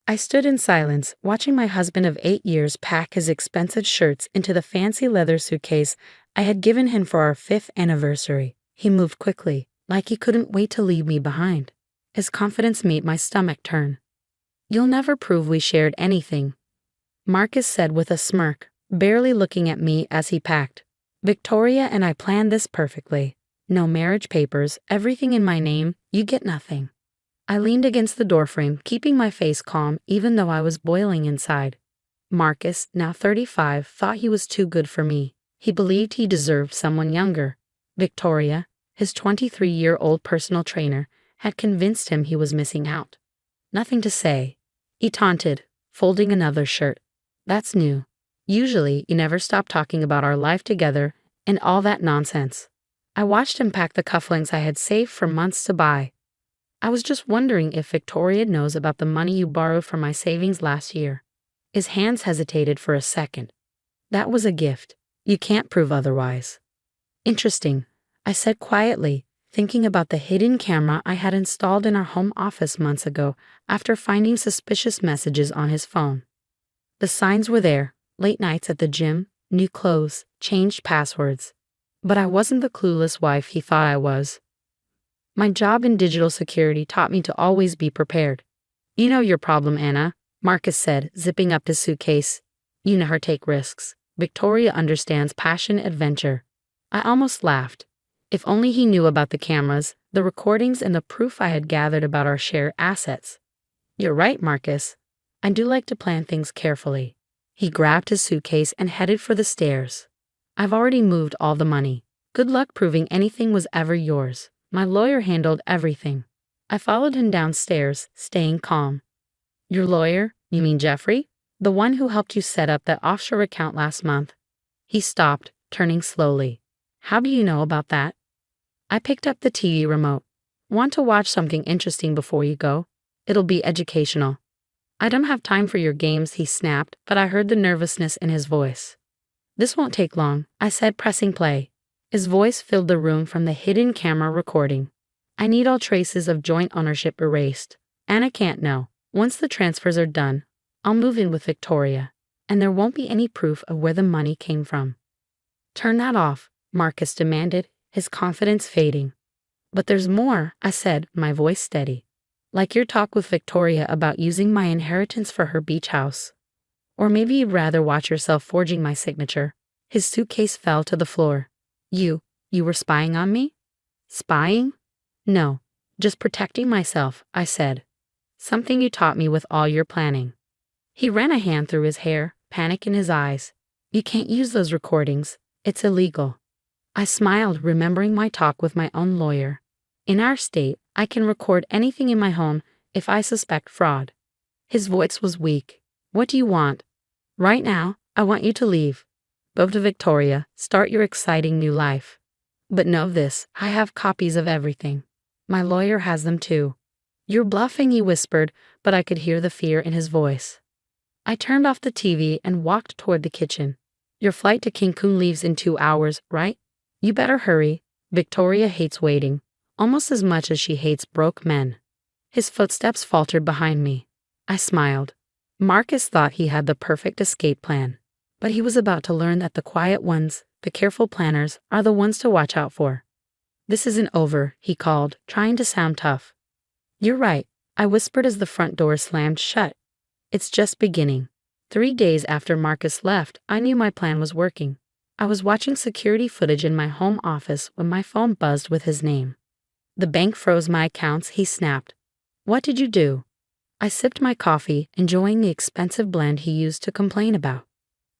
I stood in silence, watching my husband of 8 years pack his expensive shirts into the fancy leather suitcase I had given him for our 5th anniversary. He moved quickly, like he couldn't wait to leave me behind. His confidence made my stomach turn. "You'll never prove we shared anything," Marcus said with a smirk, barely looking at me as he packed. "Victoria and I planned this perfectly. No marriage papers, everything in my name, you get nothing." I leaned against the doorframe, keeping my face calm even though I was boiling inside. Marcus, now 35, thought he was too good for me. He believed he deserved someone younger. Victoria, his 23-year-old personal trainer, had convinced him he was missing out. "Nothing to say," he taunted, folding another shirt. "That's new. Usually, you never stop talking about our life together and all that nonsense." I watched him pack the cufflinks I had saved for months to buy. "I was just wondering if Victoria knows about the money you borrowed from my savings last year." His hands hesitated for a second. "That was a gift. You can't prove otherwise." "Interesting," I said quietly, thinking about the hidden camera I had installed in our home office months ago after finding suspicious messages on his phone. The signs were there: late nights at the gym, new clothes, changed passwords. But I wasn't the clueless wife he thought I was. My job in digital security taught me to always be prepared. "You know your problem, Anna," Marcus said, zipping up his suitcase. "You never take risks. Victoria understands passion, adventure." I almost laughed. If only he knew about the cameras, the recordings, and the proof I had gathered about our shared assets. "You're right, Marcus. I do like to plan things carefully." He grabbed his suitcase and headed for the stairs. "I've already moved all the money. Good luck proving anything was ever yours. My lawyer handled everything." I followed him downstairs, staying calm. "Your lawyer? You mean Jeffrey? The one who helped you set up that offshore account last month?" He stopped, turning slowly. "How do you know about that?" I picked up the TV remote. "Want to watch something interesting before you go? It'll be educational." "I don't have time for your games," he snapped, but I heard the nervousness in his voice. "This won't take long," I said, pressing play. His voice filled the room from the hidden camera recording. "I need all traces of joint ownership erased. Anna can't know. Once the transfers are done, I'll move in with Victoria, and there won't be any proof of where the money came from." "Turn that off," Marcus demanded, his confidence fading. "But there's more," I said, my voice steady. "Like your talk with Victoria about using my inheritance for her beach house. Or maybe you'd rather watch yourself forging my signature." His suitcase fell to the floor. You were spying on me?" "Spying? No, just protecting myself," I said. "Something you taught me with all your planning." He ran a hand through his hair, panic in his eyes. "You can't use those recordings. It's illegal." I smiled, remembering my talk with my own lawyer. "In our state, I can record anything in my home if I suspect fraud." His voice was weak. "What do you want?" "Right now, I want you to leave. Go to Victoria, start your exciting new life. But know this, I have copies of everything. My lawyer has them too." "You're bluffing," he whispered, but I could hear the fear in his voice. I turned off the TV and walked toward the kitchen. "Your flight to Cancun leaves in 2 hours, right? You better hurry. Victoria hates waiting, almost as much as she hates broke men." His footsteps faltered behind me. I smiled. Marcus thought he had the perfect escape plan. But he was about to learn that the quiet ones, the careful planners, are the ones to watch out for. "This isn't over," he called, trying to sound tough. "You're right," I whispered as the front door slammed shut. "It's just beginning." 3 days after Marcus left, I knew my plan was working. I was watching security footage in my home office when my phone buzzed with his name. "The bank froze my accounts," he snapped. "What did you do?" I sipped my coffee, enjoying the expensive blend he used to complain about.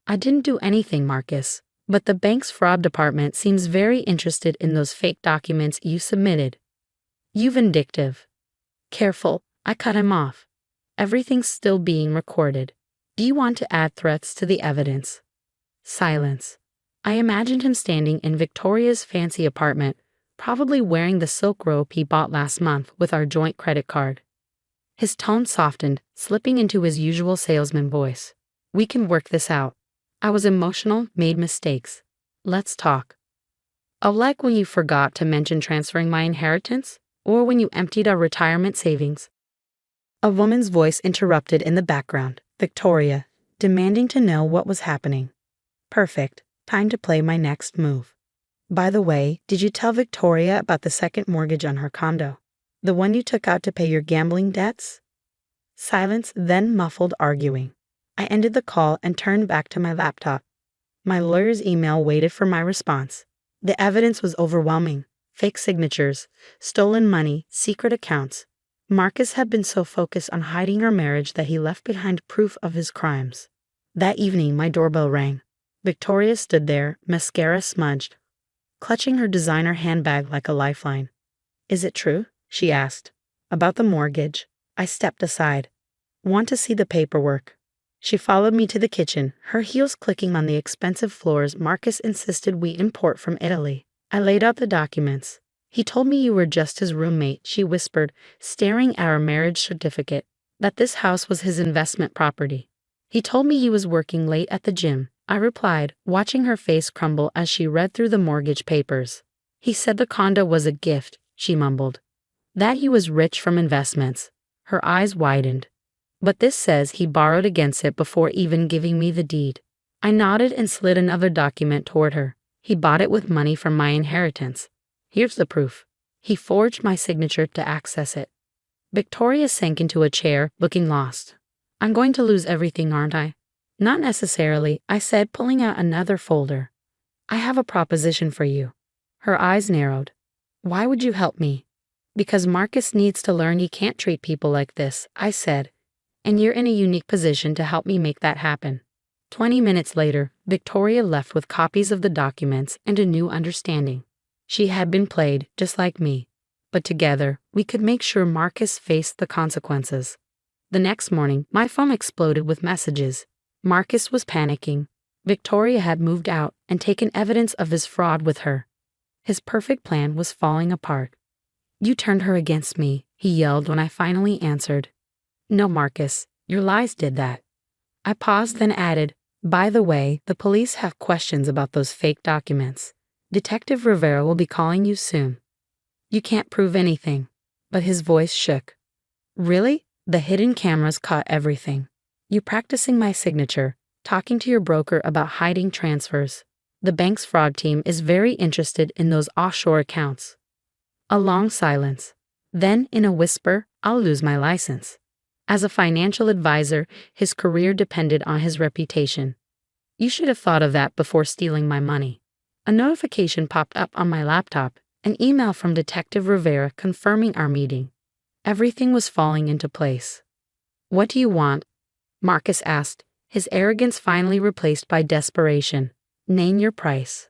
"I didn't do anything, Marcus, but the bank's fraud department seems very interested in those fake documents you submitted." "You vindictive." "Careful," I cut him off. "Everything's still being recorded. Do you want to add threats to the evidence?" Silence. I imagined him standing in Victoria's fancy apartment, probably wearing the silk robe he bought last month with our joint credit card. His tone softened, slipping into his usual salesman voice. "We can work this out. I was emotional, made mistakes. Let's talk." Like when you forgot to mention transferring my inheritance, or when you emptied our retirement savings. A woman's voice interrupted in the background. Victoria, demanding to know what was happening. Perfect. Time to play my next move. By the way, did you tell Victoria about the second mortgage on her condo? The one you took out to pay your gambling debts? Silence, then muffled arguing. I ended the call and turned back to my laptop. My lawyer's email waited for my response. The evidence was overwhelming. Fake signatures, stolen money, secret accounts. Marcus had been so focused on hiding our marriage that he left behind proof of his crimes. That evening, my doorbell rang. Victoria stood there, mascara smudged, clutching her designer handbag like a lifeline. "Is it true?" she asked. "About the mortgage." I stepped aside. "Want to see the paperwork?" She followed me to the kitchen, her heels clicking on the expensive floors Marcus insisted we import from Italy. I laid out the documents. "He told me you were just his roommate," she whispered, staring at our marriage certificate, "that this house was his investment property. He told me he was working late at the gym," I replied, watching her face crumble as she read through the mortgage papers. "He said the condo was a gift," she mumbled. "That he was rich from investments." Her eyes widened. "But this says he borrowed against it before even giving me the deed." I nodded and slid another document toward her. "He bought it with money from my inheritance. Here's the proof." He forged my signature to access it. Victoria sank into a chair, looking lost. "I'm going to lose everything, aren't I?" "Not necessarily," I said, pulling out another folder. "I have a proposition for you." Her eyes narrowed. "Why would you help me?" "Because Marcus needs to learn you can't treat people like this," I said. "And you're in a unique position to help me make that happen." 20 minutes later, Victoria left with copies of the documents and a new understanding. She had been played, just like me. But together, we could make sure Marcus faced the consequences. The next morning, my phone exploded with messages. Marcus was panicking. Victoria had moved out and taken evidence of his fraud with her. His perfect plan was falling apart. "You turned her against me," he yelled when I finally answered. "No, Marcus, your lies did that." I paused, then added, "By the way, the police have questions about those fake documents. Detective Rivera will be calling you soon." "You can't prove anything." But his voice shook. "Really? The hidden cameras caught everything. You practicing my signature, talking to your broker about hiding transfers. The bank's fraud team is very interested in those offshore accounts." A long silence. Then, in a whisper, "I'll lose my license." As a financial advisor, his career depended on his reputation. "You should have thought of that before stealing my money." A notification popped up on my laptop, an email from Detective Rivera confirming our meeting. Everything was falling into place. "What do you want?" Marcus asked, his arrogance finally replaced by desperation. "Name your price."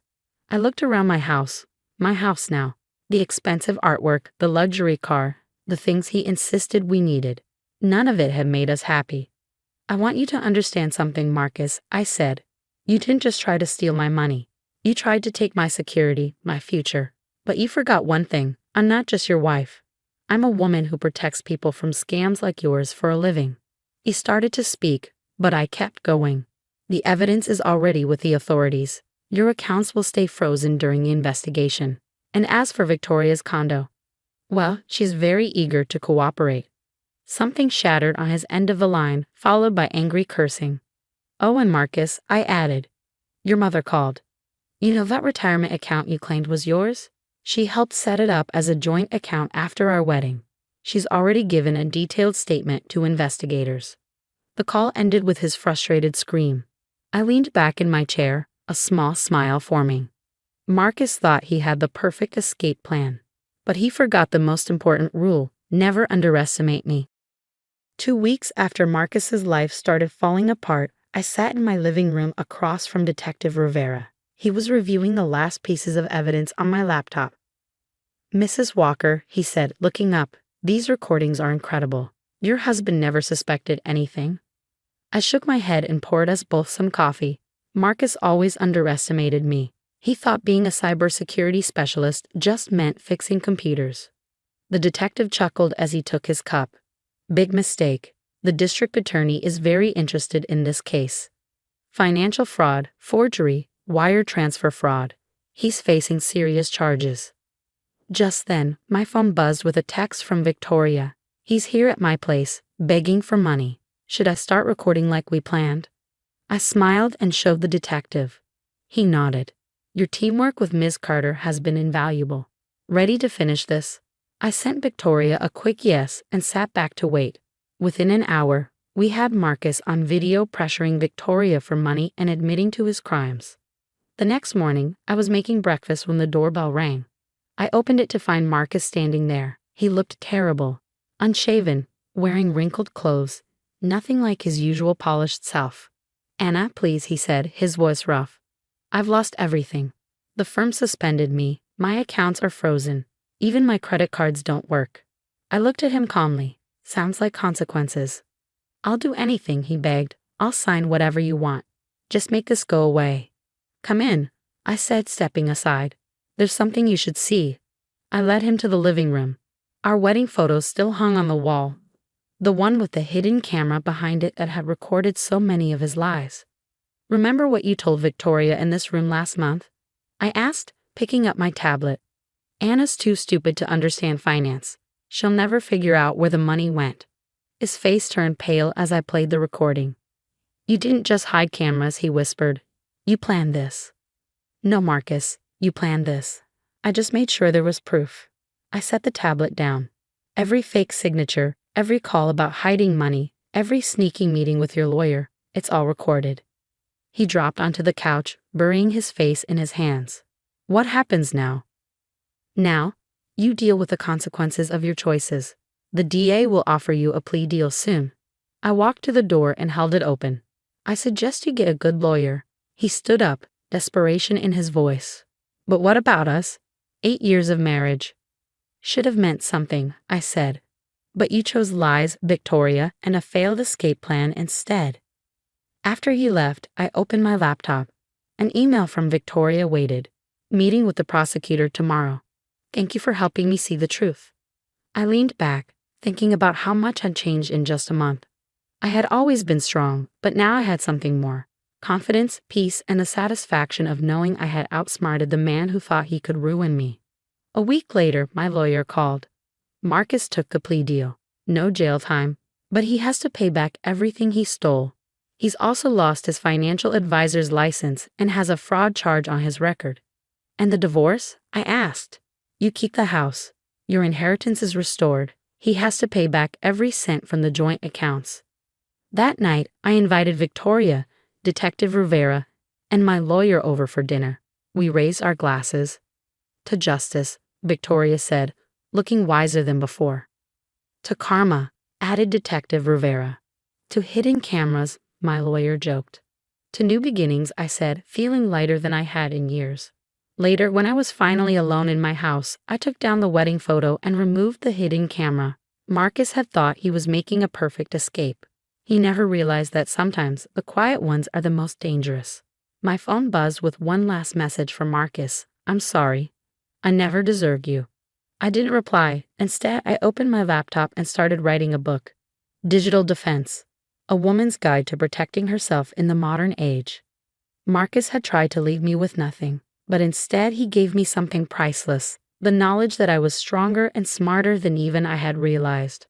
I looked around my house now. The expensive artwork, the luxury car, the things he insisted we needed. None of it had made us happy. "I want you to understand something, Marcus," I said. "You didn't just try to steal my money. You tried to take my security, my future. But you forgot one thing. I'm not just your wife. I'm a woman who protects people from scams like yours for a living." He started to speak, but I kept going. "The evidence is already with the authorities. Your accounts will stay frozen during the investigation. And as for Victoria's condo, well, she's very eager to cooperate." Something shattered on his end of the line, followed by angry cursing. "Oh, and Marcus," I added, "your mother called. You know that retirement account you claimed was yours? She helped set it up as a joint account after our wedding. She's already given a detailed statement to investigators." The call ended with his frustrated scream. I leaned back in my chair, a small smile forming. Marcus thought he had the perfect escape plan. But he forgot the most important rule: never underestimate me. 2 weeks after Marcus's life started falling apart, I sat in my living room across from Detective Rivera. He was reviewing the last pieces of evidence on my laptop. "Mrs. Walker," he said, looking up, "these recordings are incredible. Your husband never suspected anything." I shook my head and poured us both some coffee. Marcus always underestimated me. He thought being a cybersecurity specialist just meant fixing computers. The detective chuckled as he took his cup. "Big mistake. The district attorney is very interested in this case. Financial fraud, forgery, wire transfer fraud. He's facing serious charges." Just then, my phone buzzed with a text from Victoria. He's here at my place, begging for money. Should I start recording like we planned? I smiled and showed the detective. He nodded. Your teamwork with Ms. Carter has been invaluable. Ready to finish this? I sent Victoria a quick yes and sat back to wait. Within an hour, we had Marcus on video pressuring Victoria for money and admitting to his crimes. The next morning, I was making breakfast when the doorbell rang. I opened it to find Marcus standing there. He looked terrible, unshaven, wearing wrinkled clothes, nothing like his usual polished self. Anna, please, he said, his voice rough. I've lost everything. The firm suspended me, my accounts are frozen, even my credit cards don't work. I looked at him calmly. Sounds like consequences. I'll do anything, he begged. I'll sign whatever you want. Just make this go away. Come in, I said, stepping aside. There's something you should see. I led him to the living room. Our wedding photos still hung on the wall, the one with the hidden camera behind it that had recorded so many of his lies. Remember what you told Victoria in this room last month? I asked, picking up my tablet. Anna's too stupid to understand finance. She'll never figure out where the money went. His face turned pale as I played the recording. You didn't just hide cameras, he whispered. You planned this. No, Marcus, you planned this. I just made sure there was proof. I set the tablet down. Every fake signature, every call about hiding money, every sneaky meeting with your lawyer, it's all recorded. He dropped onto the couch, burying his face in his hands. What happens now? Now, you deal with the consequences of your choices. The DA will offer you a plea deal soon. I walked to the door and held it open. I suggest you get a good lawyer. He stood up, desperation in his voice. But what about us? 8 years of marriage. Should have meant something, I said. But you chose lies, Victoria, and a failed escape plan instead. After he left, I opened my laptop. An email from Victoria waited. Meeting with the prosecutor tomorrow. Thank you for helping me see the truth. I leaned back, thinking about how much had changed in just a month. I had always been strong, but now I had something more. Confidence, peace, and the satisfaction of knowing I had outsmarted the man who thought he could ruin me. A week later, my lawyer called. Marcus took the plea deal. No jail time, but he has to pay back everything he stole. He's also lost his financial advisor's license and has a fraud charge on his record. And the divorce? I asked. You keep the house. Your inheritance is restored. He has to pay back every cent from the joint accounts. That night, I invited Victoria, Detective Rivera, and my lawyer over for dinner. We raised our glasses. To justice, Victoria said, looking wiser than before. To karma, added Detective Rivera. To hidden cameras, my lawyer joked. To new beginnings, I said, feeling lighter than I had in years. Later, when I was finally alone in my house, I took down the wedding photo and removed the hidden camera. Marcus had thought he was making a perfect escape. He never realized that sometimes the quiet ones are the most dangerous. My phone buzzed with one last message from Marcus. I'm sorry. I never deserved you. I didn't reply. Instead, I opened my laptop and started writing a book. Digital Defense. A Woman's Guide to Protecting Herself in the Modern Age. Marcus had tried to leave me with nothing, but instead he gave me something priceless, the knowledge that I was stronger and smarter than even I had realized.